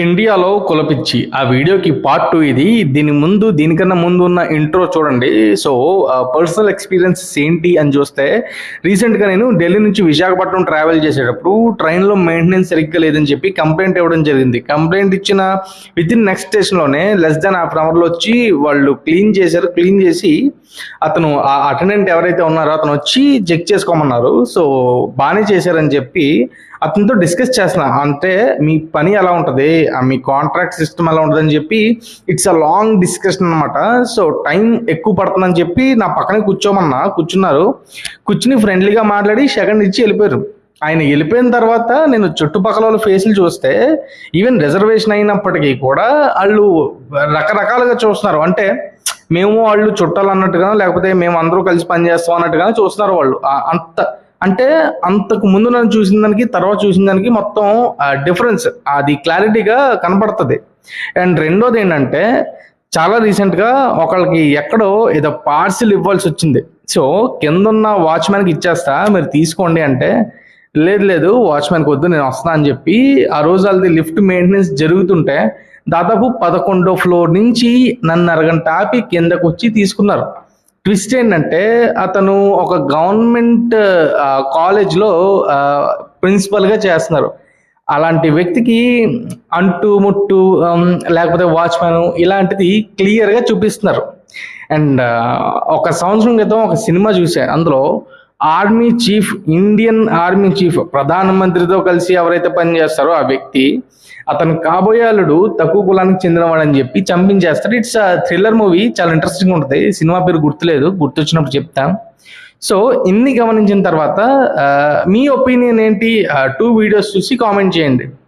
ఇండియాలో కులపిచ్చి ఆ వీడియోకి పార్ట్ 2 ఇది. దీనికన్నా ముందు ఉన్న ఇంట్రో చూడండి. సో పర్సనల్ ఎక్స్పీరియన్సెస్ ఏంటి అని చూస్తే, రీసెంట్గా నేను ఢిల్లీ నుంచి విశాఖపట్నం ట్రావెల్ చేసేటప్పుడు ట్రైన్లో మెయింటెనెన్స్ సరిగ్గా లేదని చెప్పి కంప్లైంట్ ఇవ్వడం జరిగింది. కంప్లైంట్ ఇచ్చిన విత్ ఇన్ నెక్స్ట్ స్టేషన్లోనే లెస్ దాన్ హాఫ్ అన్ అవర్లో వచ్చి వాళ్ళు క్లీన్ చేసి అతను ఆ అటెండెంట్ ఎవరైతే ఉన్నారో అతను వచ్చి చెక్ చేసుకోమన్నారు. సో బాగానే చేశారని చెప్పి అతనితో డిస్కస్ చేస్తున్నా. అంటే మీ పని ఎలా ఉంటుంది, మీ కాంట్రాక్ట్ సిస్టమ్ ఎలా ఉంటుంది అని చెప్పి ఇట్స్ అ లాంగ్ డిస్కషన్ అనమాట. సో టైం ఎక్కువ పడుతుందని చెప్పి నా పక్కనే కూర్చున్నారు. కూర్చుని ఫ్రెండ్లీగా మాట్లాడి సెకండ్ ఇచ్చి వెళ్ళిపోయారు. ఆయన వెళ్ళిపోయిన తర్వాత నేను చుట్టుపక్కల వాళ్ళ ఫేసులు చూస్తే ఈవెన్ రిజర్వేషన్ అయినప్పటికీ కూడా వాళ్ళు రకరకాలుగా చూస్తున్నారు. అంటే మేము వాళ్ళు చుట్టాలు అన్నట్టుగా, లేకపోతే మేము అందరూ కలిసి పనిచేస్తాం అన్నట్టుగా చూస్తున్నారు వాళ్ళు. అంటే అంతకు ముందు నన్ను చూసిన దానికి తర్వాత చూసిన దానికి మొత్తం డిఫరెన్స్ అది క్లారిటీగా కనపడుతుంది. అండ్ రెండోది ఏంటంటే, చాలా రీసెంట్గా ఒకళ్ళకి ఎక్కడో ఏదో పార్సిల్ ఇవ్వాల్సి వచ్చింది. సో కింద ఉన్న వాచ్మెన్కి ఇచ్చేస్తా, మీరు తీసుకోండి అంటే, లేదు వాచ్మెన్కి వద్దు, నేను వస్తా అని చెప్పి ఆ రోజు వాళ్ళది లిఫ్ట్ మెయింటెనెన్స్ జరుగుతుంటే దాదాపు 11వ ఫ్లోర్ నుంచి నన్ను అరగంట ఆపి కిందకు వచ్చి తీసుకున్నారు. ట్విస్ట్ ఏంటంటే, అతను ఒక గవర్నమెంట్ కాలేజ్లో ప్రిన్సిపల్గా చేస్తున్నారు. అలాంటి వ్యక్తికి అంటు ముట్టు లేకపోతే వాచ్మెన్ ఇలాంటిది క్లియర్గా చూపిస్తున్నారు. అండ్ ఒక సంవత్సరం క్రితం ఒక సినిమా చూశాను. అందులో ఇండియన్ ఆర్మీ చీఫ్ ప్రధానమంత్రితో కలిసి ఎవరైతే పనిచేస్తారో ఆ వ్యక్తి అతను కాబోయే అల్లుడు తక్కువ కులానికి చెందినవాడని చెప్పి చంపించేస్తాడు. ఇట్స్ థ్రిల్లర్ మూవీ, చాలా ఇంట్రెస్టింగ్ ఉంటుంది. సినిమా పేరు గుర్తులేదు, గుర్తొచ్చినప్పుడు చెప్తాను. సో ఇన్ని గమనించిన తర్వాత మీ ఒపీనియన్ ఏంటి? 2 వీడియోస్ చూసి కామెంట్ చేయండి.